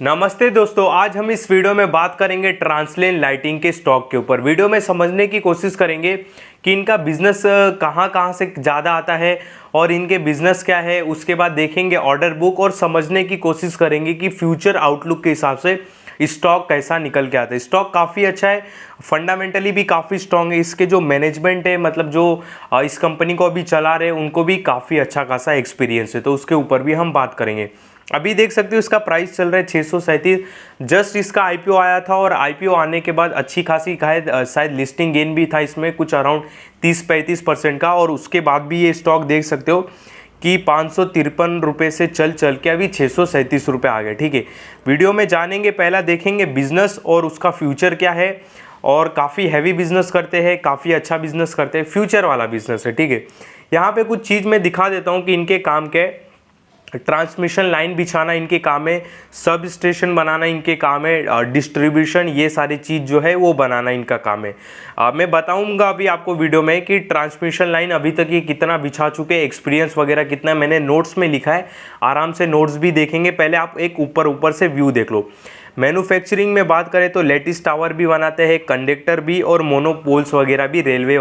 नमस्ते दोस्तों, आज हम इस वीडियो में बात करेंगे ट्रांसलेन लाइटिंग के स्टॉक के ऊपर। वीडियो में समझने की कोशिश करेंगे कि इनका बिजनेस कहां कहां से ज़्यादा आता है और इनके बिजनेस क्या है। उसके बाद देखेंगे ऑर्डर बुक और समझने की कोशिश करेंगे कि फ्यूचर आउटलुक के हिसाब से स्टॉक कैसा निकल के आता है। स्टॉक काफ़ी अच्छा है, फंडामेंटली भी काफ़ी स्ट्रॉन्ग है। इसके जो मैनेजमेंट है, मतलब जो इस कंपनी को अभी चला रहे हैं, उनको भी काफ़ी अच्छा खासा एक्सपीरियंस है, तो उसके ऊपर भी हम बात करेंगे। अभी देख सकते हो इसका प्राइस चल रहा है 637। जस्ट इसका आईपीओ आया था और आईपीओ आने के बाद अच्छी खासी शायद लिस्टिंग गेन भी था इसमें, कुछ अराउंड 30-35% का। और उसके बाद भी ये स्टॉक देख सकते हो कि 553 रुपये से चल के अभी 637 रुपये आ गए। ठीक है, वीडियो में जानेंगे, पहला देखेंगे बिजनेस और उसका फ्यूचर क्या है। और काफ़ी हैवी बिजनेस करते हैं, काफ़ी अच्छा बिजनेस करते हैं, फ्यूचर वाला बिजनेस है। ठीक है, यहाँ पे कुछ चीज़ मैं दिखा देता हूँ कि इनके काम क्या है। ट्रांसमिशन लाइन बिछाना इनके काम है, सब स्टेशन बनाना इनके काम है, डिस्ट्रीब्यूशन ये सारी चीज़ जो है वो बनाना इनका काम है। मैं बताऊंगा अभी आपको वीडियो में कि ट्रांसमिशन लाइन अभी तक ये कितना बिछा चुके हैं, एक्सपीरियंस वगैरह कितना, मैंने नोट्स में लिखा है, आराम से नोट्स भी देखेंगे। पहले आप एक ऊपर से व्यू देख लो। मैन्युफैक्चरिंग में बात करें तो लेटिस टावर भी बनाते हैं, कंडक्टर भी, और मोनोपोल्स वगैरह भी, रेलवे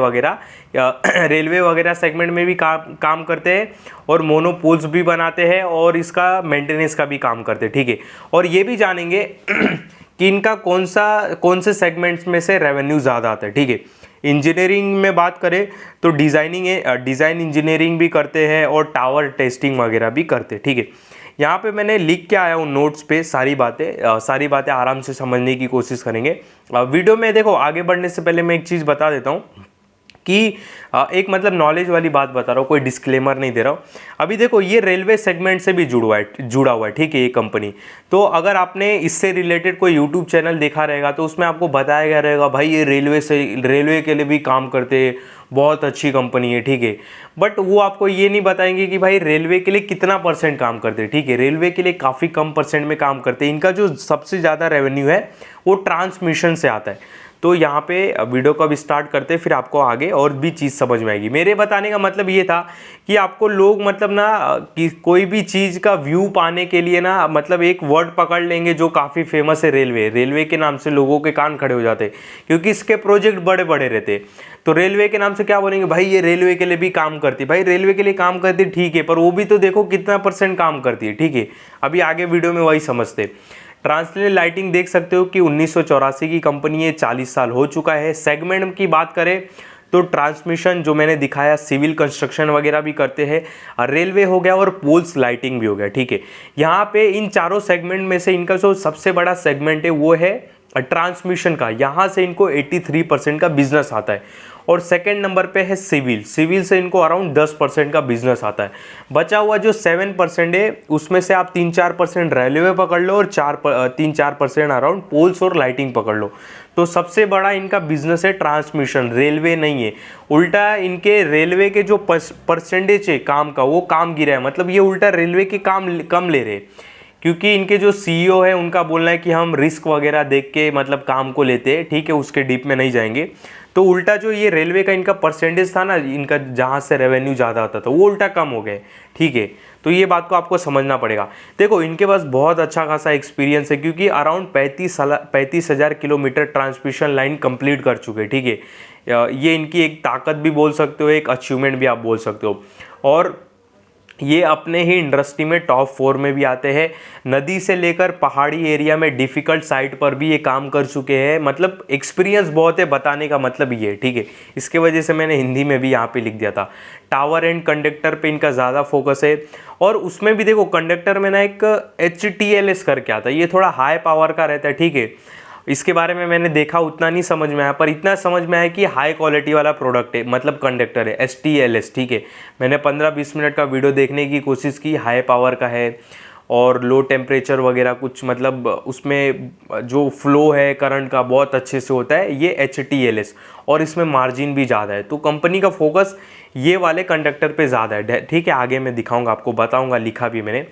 वगैरह सेगमेंट में भी काम करते हैं, और मोनोपोल्स भी बनाते हैं, और इसका मेंटेनेंस का भी काम करते हैं। ठीक है, और ये भी जानेंगे कि इनका कौन से सेगमेंट्स में से रेवेन्यू ज़्यादा आता है। ठीक है, इंजीनियरिंग में बात करें तो डिज़ाइन इंजीनियरिंग भी करते हैं और टावर टेस्टिंग वगैरह भी करते हैं। ठीक है, यहाँ पे मैंने लिख के आया हूँ नोट्स पे सारी बातें आराम से समझने की कोशिश करेंगे। वीडियो में देखो, आगे बढ़ने से पहले मैं एक चीज़ बता देता हूँ कि एक मतलब नॉलेज वाली बात बता रहा हूँ, कोई डिस्क्लेमर नहीं दे रहा हूँ। अभी देखो, ये रेलवे सेगमेंट से भी जुड़ा हुआ है। ठीक है, ये कंपनी, तो अगर आपने इससे रिलेटेड कोई यूट्यूब चैनल देखा रहेगा तो उसमें आपको बताया गया रहेगा भाई ये रेलवे के लिए भी काम करते हैं, बहुत अच्छी कंपनी है। ठीक है, बट वो आपको ये नहीं बताएंगे कि भाई रेलवे के लिए कितना परसेंट काम करते हैं। ठीक है, रेलवे के लिए काफ़ी कम परसेंट में काम करते हैं। इनका जो सबसे ज़्यादा रेवेन्यू है वो ट्रांसमिशन से आता है। तो यहाँ पे वीडियो को अब स्टार्ट करते, फिर आपको आगे और भी चीज़ समझ में आएगी। मेरे बताने का मतलब ये था कि आपको लोग मतलब ना कि कोई भी चीज़ का व्यू पाने के लिए ना, मतलब एक वर्ड पकड़ लेंगे जो काफ़ी फेमस है, रेलवे के नाम से लोगों के कान खड़े हो जाते हैं, क्योंकि इसके प्रोजेक्ट बड़े बड़े रहते। तो रेलवे के नाम से क्या बोलेंगे, भाई ये रेलवे के लिए भी काम करती है। भाई रेलवे के लिए काम करती है, ठीक है, पर वो भी तो देखो कितना परसेंट काम करती है। ठीक है, अभी आगे वीडियो में वही समझते। ट्रांसलेन लाइटिंग देख सकते हो कि 1984 की कंपनी है, 40 साल हो चुका है। सेगमेंट की बात करें तो ट्रांसमिशन जो मैंने दिखाया, सिविल कंस्ट्रक्शन वगैरह भी करते हैं, रेलवे हो गया और पोल्स लाइटिंग भी हो गया। ठीक है, यहाँ पे इन चारों सेगमेंट में से इनका जो सबसे बड़ा सेगमेंट है वो है ट्रांसमिशन का। यहाँ से इनको 83% का बिजनेस आता है। और सेकंड नंबर पे है सिविल से इनको अराउंड 10% का बिजनेस आता है। बचा हुआ जो 7% है उसमें से आप 3-4% रेलवे पकड़ लो और 3-4% अराउंड पोल्स और लाइटिंग पकड़ लो। तो सबसे बड़ा इनका बिजनेस है ट्रांसमिशन, रेलवे नहीं है। उल्टा इनके रेलवे के जो परसेंटेज है काम का, वो काम गिरा है, मतलब ये उल्टा रेलवे के काम कम ले रहे, क्योंकि इनके जो सीईओ है उनका बोलना है कि हम रिस्क वगैरह देख के मतलब काम को लेते हैं। ठीक है, उसके डीप में नहीं जाएंगे। तो उल्टा जो ये रेलवे का इनका परसेंटेज था ना, इनका जहाँ से रेवेन्यू ज़्यादा आता था, वो उल्टा कम हो गए। ठीक है, तो ये बात को आपको समझना पड़ेगा। देखो, इनके पास बहुत अच्छा खासा एक्सपीरियंस है, क्योंकि around 35,000 kilometre transmission line complete कर चुके हैं। ठीक है, ये इनकी एक ताकत भी बोल सकते हो, एक अचीवमेंट भी आप बोल सकते हो। और ये अपने ही इंडस्ट्री में टॉप 4 में भी आते हैं। नदी से लेकर पहाड़ी एरिया में डिफ़िकल्ट साइट पर भी ये काम कर चुके हैं। मतलब एक्सपीरियंस बहुत है, बताने का मतलब ये है। ठीक है, इसके वजह से मैंने हिंदी में भी यहाँ पे लिख दिया था। टावर एंड कंडक्टर पे इनका ज़्यादा फोकस है, और उसमें भी देखो कंडक्टर में ना एक HTLS करके आता है, ये थोड़ा हाई पावर का रहता है। ठीक है, इसके बारे में मैंने देखा, उतना नहीं समझ में आया, पर इतना समझ में आया कि हाई क्वालिटी वाला प्रोडक्ट है, मतलब कंडक्टर है, HTLS। ठीक है, मैंने 15-20 मिनट का वीडियो देखने की कोशिश की, हाई पावर का है और लो टेम्परेचर वगैरह कुछ, मतलब उसमें जो फ्लो है करंट का बहुत अच्छे से होता है, ये HTLS, और इसमें मार्जिन भी ज़्यादा है। तो कंपनी का फोकस ये वाले कंडक्टर पे ज़्यादा है। ठीक है, आगे मैं दिखाऊंगा आपको, बताऊंगा, लिखा भी मैंने।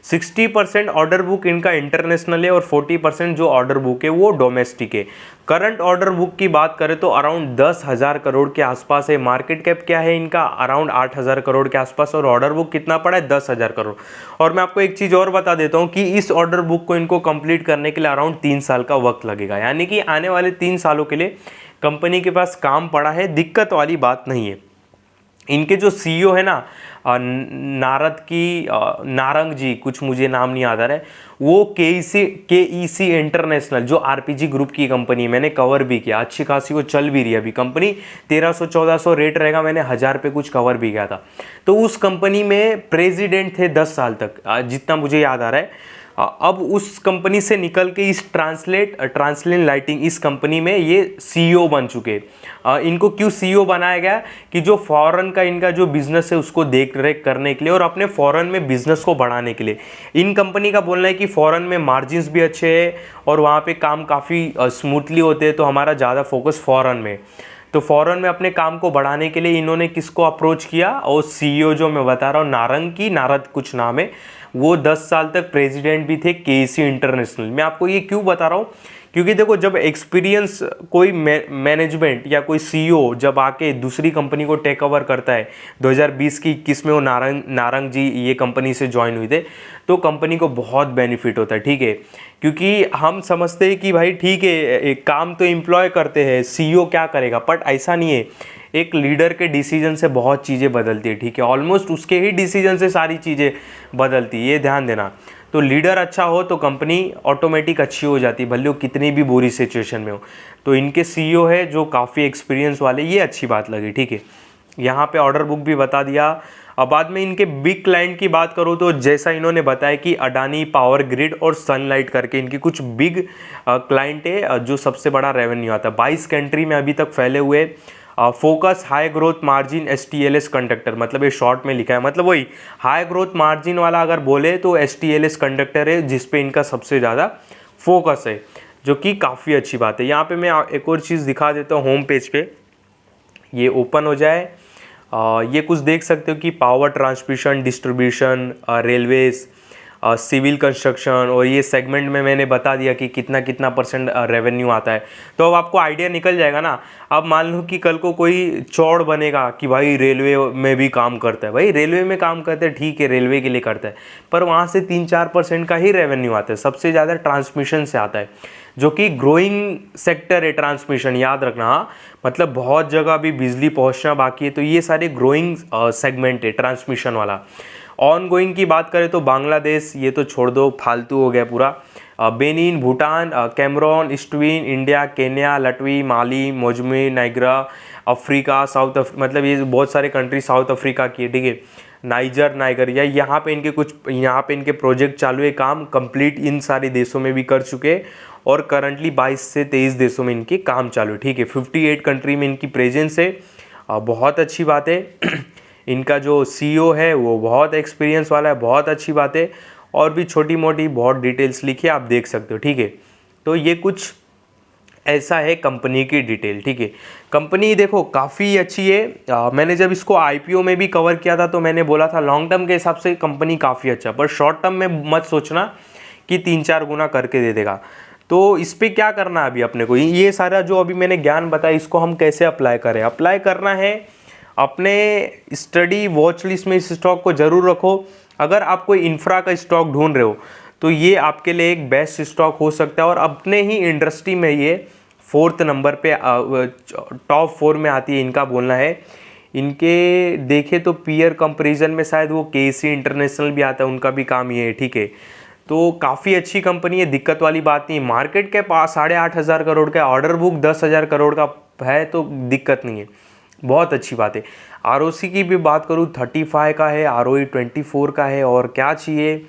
60% ऑर्डर बुक इनका इंटरनेशनल है और 40% जो ऑर्डर बुक है वो डोमेस्टिक है। करंट ऑर्डर बुक की बात करें तो अराउंड 10,000 करोड़ के आसपास है। मार्केट कैप क्या है इनका, अराउंड 8,000 करोड़ के आसपास, और ऑर्डर बुक कितना पड़ा है, 10,000 करोड़। और मैं आपको एक चीज़ और बता देता हूँ कि इस ऑर्डर बुक को इनको कंप्लीट करने के लिए अराउंड 3 साल का वक्त लगेगा, यानी कि आने वाले 3 सालों के लिए कंपनी के पास काम पड़ा है, दिक्कत वाली बात नहीं है। इनके जो सीईओ है ना, नारंग जी, कुछ मुझे नाम नहीं याद आ रहा है, वो केईसी इंटरनेशनल जो आरपीजी ग्रुप की कंपनी है, मैंने कवर भी किया, अच्छी खासी वो चल भी रही है अभी कंपनी। 1300-1400 रेट रहेगा, मैंने 1000 पे कुछ कवर भी किया था। तो उस कंपनी में प्रेसिडेंट थे 10 साल तक, जितना मुझे याद आ रहा है। अब उस कंपनी से निकल के इस ट्रांसलेन लाइटिंग इस कंपनी में ये सीईओ बन चुके। इनको क्यों सीईओ बनाया गया कि जो फॉरेन का इनका जो बिजनेस है उसको देख रेख करने के लिए और अपने फॉरेन में बिजनेस को बढ़ाने के लिए। इन कंपनी का बोलना है कि फॉरेन में मार्जिन्स भी अच्छे हैं और वहाँ पे काम काफ़ी स्मूथली होते हैं, तो हमारा ज़्यादा फोकस फॉरेन में। तो फॉरेन में अपने काम को बढ़ाने के लिए इन्होंने किसको अप्रोच किया, और सीईओ जो मैं बता रहा हूँ नारद कुछ नाम है, वो 10 साल तक प्रेसिडेंट भी थे केसी इंटरनेशनल। मैं आपको ये क्यों बता रहा हूँ, क्योंकि देखो जब एक्सपीरियंस कोई मैनेजमेंट या कोई सीईओ जब आके दूसरी कंपनी को टेक ओवर करता है, 2020 की 21 में वो नारंग जी ये कंपनी से ज्वाइन हुए थे, तो कंपनी को बहुत बेनिफिट होता है, ठीक है। क्योंकि हम समझते हैं कि भाई ठीक है, एक काम तो एम्प्लॉय करते हैं, सीईओ क्या करेगा, बट ऐसा नहीं है। एक लीडर के डिसीजन से बहुत चीज़ें बदलती है, ठीक है, ऑलमोस्ट उसके ही डिसीजन से सारी चीज़ें बदलती है, ये ध्यान देना। तो लीडर अच्छा हो तो कंपनी ऑटोमेटिक अच्छी हो जाती है, भले वो कितनी भी बुरी सिचुएशन में हो। तो इनके सीईओ है जो काफ़ी एक्सपीरियंस वाले, ये अच्छी बात लगी, ठीक है। यहाँ पे ऑर्डर बुक भी बता दिया। अब बाद में इनके बिग क्लाइंट की बात करूँ तो जैसा इन्होंने बताया कि अडानी पावर ग्रिड और सनलाइट करके इनकी कुछ बिग क्लाइंट है जो सबसे बड़ा रेवेन्यू आता है। 22 कंट्री में अभी तक फैले हुए। Focus high growth margin STLS conductor, मतलब ये शॉर्ट में लिखा है, मतलब वही हाई ग्रोथ मार्जिन वाला अगर बोले तो STLS कंडक्टर है जिसपे इनका सबसे ज़्यादा फोकस है, जो कि काफ़ी अच्छी बात है। यहाँ पे मैं एक और चीज़ दिखा देता हूँ, होम पेज पे ये ओपन हो जाए। ये कुछ देख सकते हो कि power transmission, distribution, railways, civil construction, और ये सेगमेंट में मैंने बता दिया कि कितना कितना % रेवेन्यू आता है। तो अब आपको आइडिया निकल जाएगा ना। अब मान लो कि कल को कोई चौड़ बनेगा कि भाई रेलवे में भी काम करता है, भाई रेलवे में काम करता है, ठीक है, रेलवे के लिए करता है, पर वहाँ से 3-4% का ही रेवेन्यू आता है, सबसे ज़्यादा ट्रांसमिशन से आता है, जो कि ग्रोइंग सेक्टर है ट्रांसमिशन, याद रखना। हाँ, मतलब बहुत जगह भी बिजली पहुँचना बाकी है, तो ये सारे ग्रोइंग सेगमेंट है ट्रांसमिशन वाला। ऑन गोइंग की बात करें तो बांग्लादेश, ये तो छोड़ दो, फालतू हो गया पूरा। बेनिन, भूटान, कैमरून, इस्टविन, इंडिया, केन्या, लटवी, माली, मोजमी, नाइग्रा, अफ्रीका, मतलब ये बहुत सारे कंट्री साउथ अफ्रीका की है, ठीक है। नाइगर या यहाँ पे इनके प्रोजेक्ट चालू है, काम कंप्लीट इन सारे देशों में भी कर चुके, और करंटली 22 से 23 देशों में इनके काम चालू है, ठीक है। 58 कंट्री में इनकी प्रेजेंस है, बहुत अच्छी बात है। इनका जो सीईओ है वो बहुत एक्सपीरियंस वाला है, बहुत अच्छी बात है। और भी छोटी मोटी बहुत डिटेल्स लिखी आप देख सकते हो, ठीक है। तो ये कुछ ऐसा है कंपनी की डिटेल, ठीक है। कंपनी देखो काफ़ी अच्छी है। मैंने जब इसको IPO में भी कवर किया था तो मैंने बोला था लॉन्ग टर्म के हिसाब से कंपनी काफ़ी अच्छा, पर शॉर्ट टर्म में मत सोचना कि 3-4 गुना करके दे देगा। तो इस पर क्या करना है अभी अपने को, ये सारा जो अभी मैंने ज्ञान बताया इसको हम कैसे अप्लाई करें। अप्लाई करना है अपने स्टडी वॉच लिस्ट में, इस स्टॉक को ज़रूर रखो। अगर आप कोई इंफ्रा का स्टॉक ढूंढ रहे हो तो ये आपके लिए एक बेस्ट स्टॉक हो सकता है, और अपने ही इंडस्ट्री में ये 4th नंबर पे टॉप 4 में आती है, इनका बोलना है। इनके देखे तो पीयर कंपैरिजन में शायद वो केसी इंटरनेशनल भी आता है, उनका भी काम ये है, ठीक है। तो काफ़ी अच्छी कंपनी है, दिक्कत वाली बात नहीं। मार्केट के पास 8,500 करोड़ का, ऑर्डर बुक 10,000 करोड़ का है, तो दिक्कत नहीं है, बहुत अच्छी बात है। ROC की भी बात करूँ 35 का है, ROE 24 का है, और क्या चाहिए।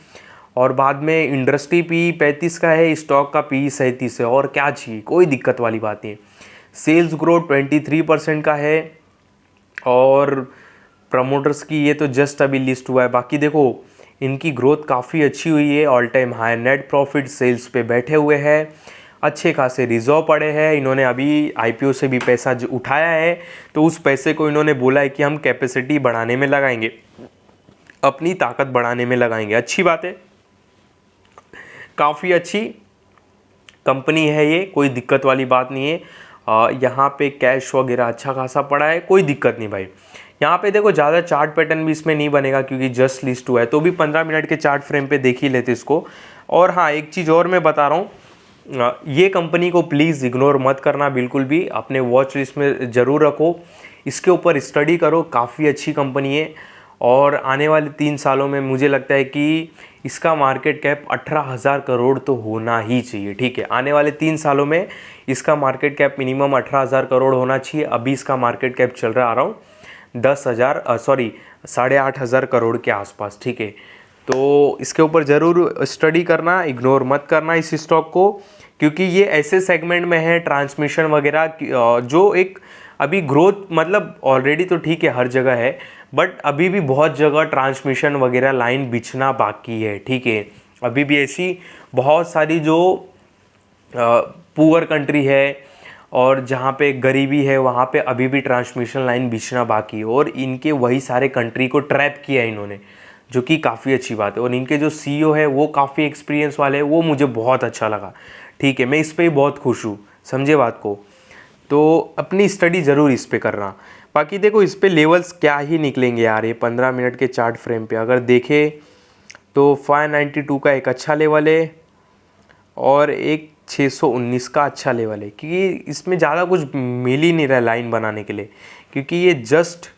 और बाद में इंडस्ट्री PE 35 का है, स्टॉक का PE 37 है, और क्या चाहिए, कोई दिक्कत वाली बात नहीं है। सेल्स ग्रोथ 23% का है, और प्रमोटर्स की ये तो जस्ट अभी लिस्ट हुआ है। बाकी देखो इनकी ग्रोथ काफ़ी अच्छी हुई है, all time high net profit, sales पे बैठे हुए हैं, अच्छे खासे रिजर्व पड़े हैं। इन्होंने अभी IPO से भी पैसा उठाया है, तो उस पैसे को इन्होंने बोला है कि हम कैपेसिटी बढ़ाने में लगाएंगे, अपनी ताकत बढ़ाने में लगाएंगे, अच्छी बात है। काफ़ी अच्छी कंपनी है ये, कोई दिक्कत वाली बात नहीं है। यहाँ पे कैश वगैरह अच्छा खासा पड़ा है, कोई दिक्कत नहीं भाई। यहाँ पे देखो ज़्यादा चार्ट पैटर्न भी इसमें नहीं बनेगा क्योंकि जस्ट लिस्ट हुआ है, तो भी 15 मिनट के चार्ट फ्रेम पे देख ही लेते इसको। और हाँ, एक चीज़ और मैं बता रहा हूँ, ये कंपनी को प्लीज़ इग्नोर मत करना बिल्कुल भी, अपने वॉच लिस्ट में ज़रूर रखो, इसके ऊपर स्टडी करो, काफ़ी अच्छी कंपनी है। और आने वाले 3 सालों में मुझे लगता है कि इसका मार्केट कैप 18,000 करोड़ तो होना ही चाहिए, ठीक है। आने वाले 3 सालों में इसका मार्केट कैप मिनिमम 18,000 करोड़ होना चाहिए। अभी इसका मार्केट कैप चल रहा है अराउंड 8,500 करोड़ के आसपास, ठीक है। तो इसके ऊपर ज़रूर स्टडी करना, इग्नोर मत करना इस स्टॉक को, क्योंकि ये ऐसे सेगमेंट में है ट्रांसमिशन वगैरह जो एक अभी ग्रोथ, मतलब ऑलरेडी तो ठीक है हर जगह है, बट अभी भी बहुत जगह ट्रांसमिशन वगैरह लाइन बिछना बाकी है, ठीक है। अभी भी ऐसी बहुत सारी जो पुअर कंट्री है और जहाँ पे गरीबी है वहाँ पे अभी भी ट्रांसमिशन लाइन बिछना बाकी है, और इनके वही सारे कंट्री को ट्रैप किया इन्होंने, जो कि काफ़ी अच्छी बात है। और इनके जो सीईओ है वो काफ़ी एक्सपीरियंस वाले हैं, वो मुझे बहुत अच्छा लगा, ठीक है। मैं इस पर ही बहुत खुश हूँ, समझे बात को। तो अपनी स्टडी ज़रूर इस पे करना। बाकी देखो इस पे लेवल्स क्या ही निकलेंगे यार, ये 15 मिनट के चार्ट फ्रेम पे अगर देखें तो 592 का एक अच्छा लेवल है और एक 619 का अच्छा लेवल है, क्योंकि इसमें ज़्यादा कुछ मिल ही नहीं रहा लाइन बनाने के लिए, क्योंकि ये जस्ट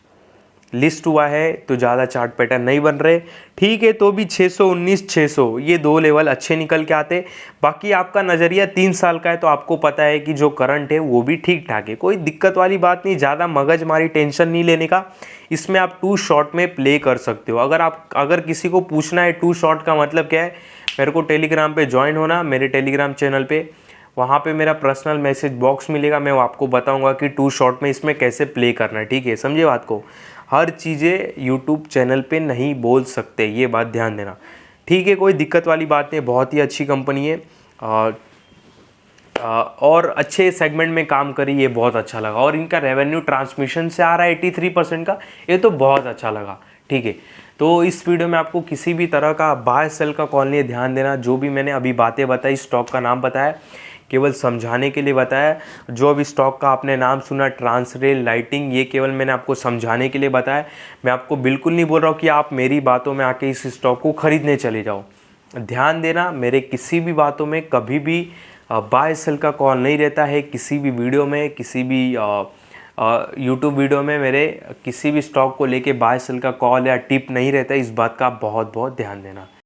लिस्ट हुआ है तो ज़्यादा चार्ट पैटर्न नहीं बन रहे, ठीक है। तो भी 619 600 ये 2 लेवल अच्छे निकल के आते। बाकी आपका नज़रिया 3 साल का है तो आपको पता है कि जो करंट है वो भी ठीक ठाक है, कोई दिक्कत वाली बात नहीं, ज़्यादा मगजमारी टेंशन नहीं लेने का। इसमें आप 2 शॉट में प्ले कर सकते हो। अगर किसी को पूछना है 2 शॉट का मतलब क्या है, मेरे को टेलीग्राम पे ज्वाइन होना, मेरे टेलीग्राम चैनल पे, वहाँ पे मेरा पर्सनल मैसेज बॉक्स मिलेगा, मैं आपको बताऊंगा कि 2 शॉट में इसमें कैसे प्ले करना है, ठीक है। समझे बात को, हर चीज़ें यूट्यूब चैनल पे नहीं बोल सकते, ये बात ध्यान देना, ठीक है। कोई दिक्कत वाली बात नहीं, बहुत ही अच्छी कंपनी है और अच्छे सेगमेंट में काम करी, ये बहुत अच्छा लगा। और इनका रेवेन्यू ट्रांसमिशन से आ रहा है 83% का, ये तो बहुत अच्छा लगा, ठीक है। तो इस वीडियो में आपको किसी भी तरह का बाय सेल का कॉल नहीं है, ध्यान देना। जो भी मैंने अभी बातें बताई, स्टॉक का नाम बताया, केवल समझाने के लिए बताया। जो अभी स्टॉक का आपने नाम सुना ट्रांसरेल लाइटिंग, ये केवल मैंने आपको समझाने के लिए बताया। मैं आपको बिल्कुल नहीं बोल रहा हूँ कि आप मेरी बातों में आके इस स्टॉक को खरीदने चले जाओ। ध्यान देना, मेरे किसी भी बातों में कभी भी बाय सेल का कॉल नहीं रहता है। किसी भी वीडियो में, किसी भी यूट्यूब वीडियो में मेरे किसी भी स्टॉक को लेके बाय सेल का कॉल या टिप नहीं रहता है। इस बात का आप बहुत बहुत ध्यान देना।